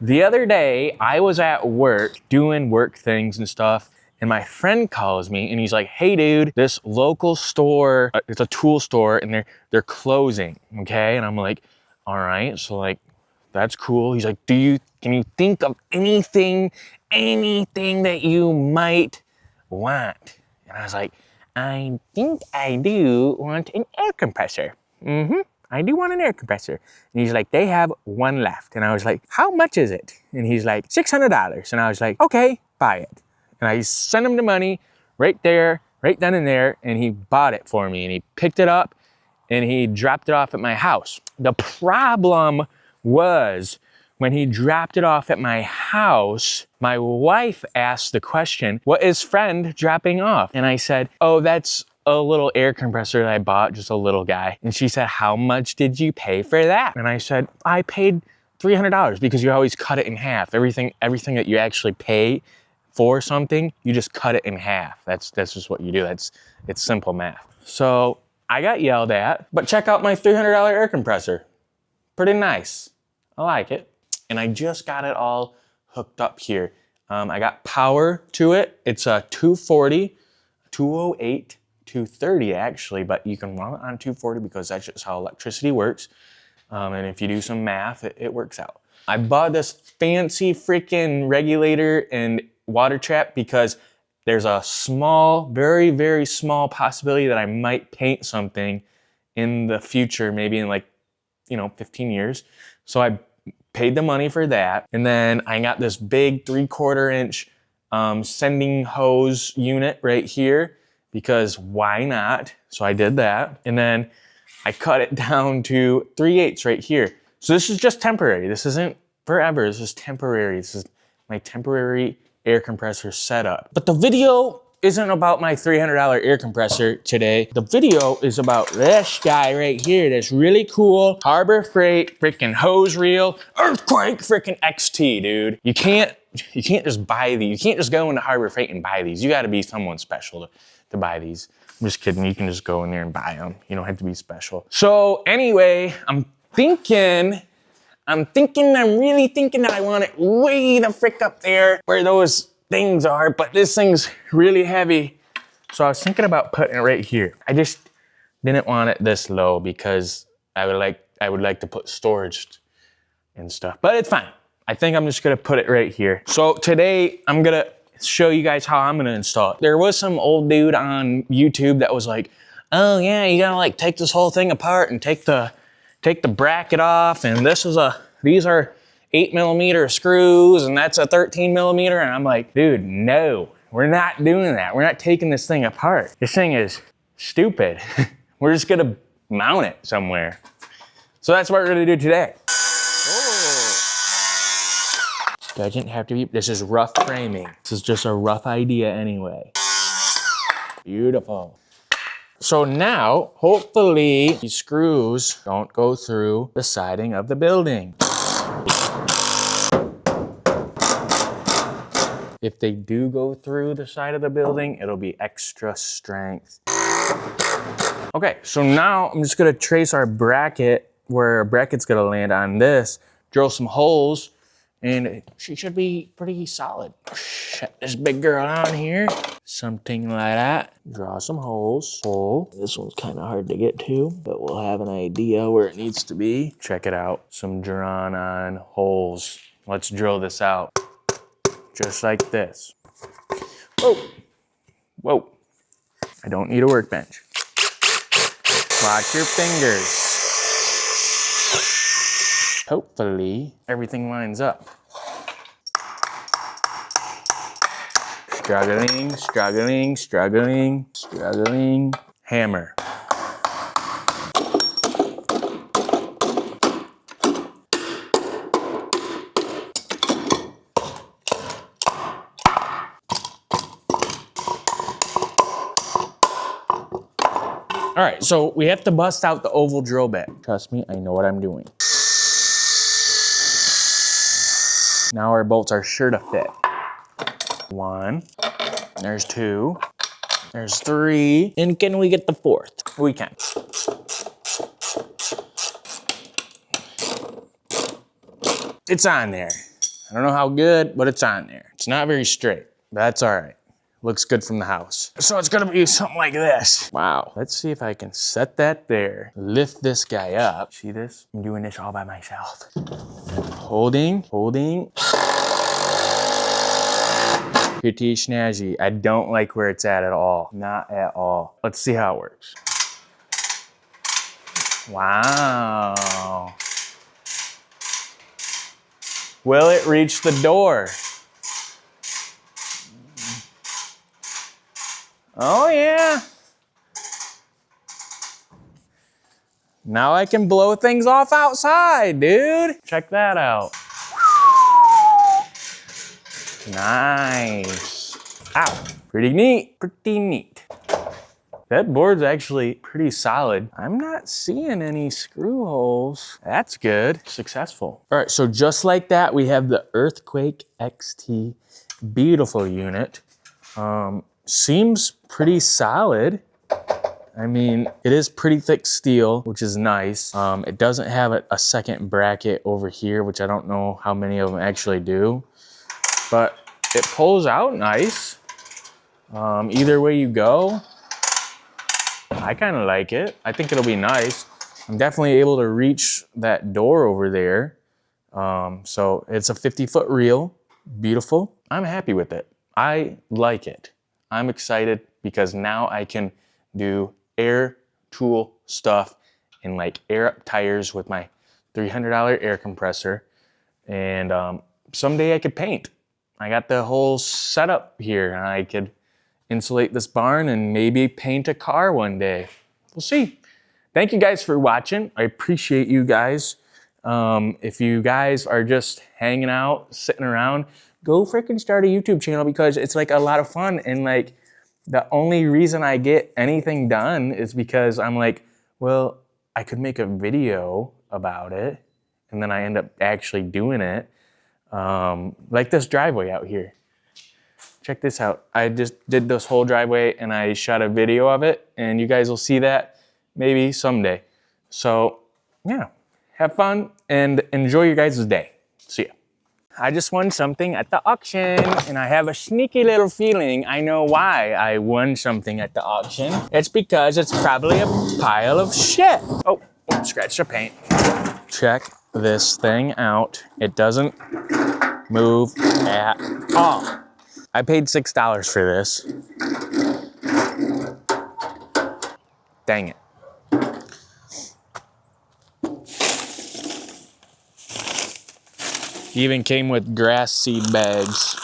The other day, I was at work doing work things and stuff, and my friend calls me and he's like, hey dude, this local store, it's a tool store, and they're closing, okay? And I'm like, all right, so like, that's cool. He's like, can you think of anything that you might want? And I was like, I think I do want an air compressor. I do want an air compressor. And he's like, they have one left. And I was like, how much is it? And he's like, $600. And I was like, okay, buy it. And I sent him the money right there, right then and there. And he bought it for me. And he picked it up and he dropped it off at my house. The problem was when he dropped it off at my house, my wife asked the question, what is friend dropping off? And I said, oh, that's a little air compressor that I bought, just a little guy. And she said, how much did you pay for that? And I said, I paid $300 because you always cut it in half. Everything that you actually pay for something, you just cut it in half. That's just what you do. It's simple math. So I got yelled at, but check out my $300 air compressor. Pretty nice. I like it. And I just got it all hooked up here. I got power to it. It's a 240, 208, 230 actually, but you can run it on 240 because that's just how electricity works. And if you do some math, it works out. I bought this fancy freaking regulator and water trap because there's a small, very, very small possibility that I might paint something in the future, maybe in like, 15 years. So I paid the money for that. And then I got this big 3/4 inch sending hose unit right here because why not? So I did that. And then I cut it down to 3/8 right here. So this is just temporary. This isn't forever. This is temporary. This is my temporary air compressor setup. But the video isn't about my $300 air compressor today. The video is about this guy right here. That's really cool. Harbor Freight freaking hose reel, earthquake freaking XT, dude. You can't just buy these. You can't just go into Harbor Freight and buy these. You gotta be someone special to buy these. I'm just kidding. You can just go in there and buy them. You don't have to be special. So anyway, I'm really thinking that I want it way the frick up there where those things are, but this thing's really heavy. So I was thinking about putting it right here. I just didn't want it this low because I would like to put storage and stuff, but it's fine. I think I'm just gonna put it right here. So today I'm gonna show you guys how I'm gonna install it. There was some old dude on YouTube that was like, oh yeah, you gotta like take this whole thing apart and take the bracket off, and these are 8mm screws, and that's a 13mm, and I'm like, dude, no, we're not doing that. We're not taking this thing apart. This thing is stupid. We're just gonna mount it somewhere. So that's what we're gonna do today. Doesn't have to be, this is rough framing. This is just a rough idea anyway. Beautiful. So now, hopefully, these screws don't go through the siding of the building. If they do go through the side of the building, it'll be extra strength. Okay, so now I'm just gonna trace our bracket, where our bracket's gonna land on this, drill some holes, and she should be pretty solid. Shut this big girl on here. Something like that. Draw some holes. Hole. This one's kind of hard to get to, but we'll have an idea where it needs to be. Check it out. Some drawn on holes. Let's drill this out. Just like this. Whoa. Whoa. I don't need a workbench. Watch your fingers. Hopefully, everything lines up. Struggling, struggling, struggling, struggling. Hammer. All right, so we have to bust out the oval drill bit. Trust me, I know what I'm doing. Now our bolts are sure to fit. 1, there's 2, there's 3, and can we get the 4th? We can. It's on there. I don't know how good, but it's on there. It's not very straight, but that's all right. Looks good from the house. So it's gonna be something like this. Wow. Let's see if I can set that there. Lift this guy up. See this? I'm doing this all by myself. Holding. Pretty snazzy. I don't like where it's at all. Not at all. Let's see how it works. Wow. Will it reach the door? Oh yeah. Now I can blow things off outside, dude. Check that out. Nice. Ow. Pretty neat. Pretty neat. That board's actually pretty solid. I'm not seeing any screw holes. That's good. Successful. All right, so just like that, we have the Earthquake XT. Beautiful unit. Seems pretty solid. I mean, it is pretty thick steel, which is nice. It doesn't have a second bracket over here, which I don't know how many of them actually do, but it pulls out nice. Either way you go, I kind of like it. I think it'll be nice. I'm definitely able to reach that door over there. So it's a 50-foot reel. Beautiful. I'm happy with it. I like it. I'm excited because now I can do air tool stuff and like air up tires with my $300 air compressor. And someday I could paint. I got the whole setup here and I could insulate this barn and maybe paint a car one day. We'll see. Thank you guys for watching. I appreciate you guys. If you guys are just hanging out, sitting around, go freaking start a YouTube channel because it's like a lot of fun. And like the only reason I get anything done is because I'm like, well, I could make a video about it. And then I end up actually doing it. Like this driveway out here. Check this out. I just did this whole driveway and I shot a video of it and you guys will see that maybe someday. So yeah, have fun and enjoy your guys' day. See ya. I just won something at the auction and I have a sneaky little feeling I know why I won something at the auction. It's because it's probably a pile of shit. Oh, scratch the paint. Check this thing out. It doesn't move at all. I paid $6 for this. Dang it. Even came with grass seed bags.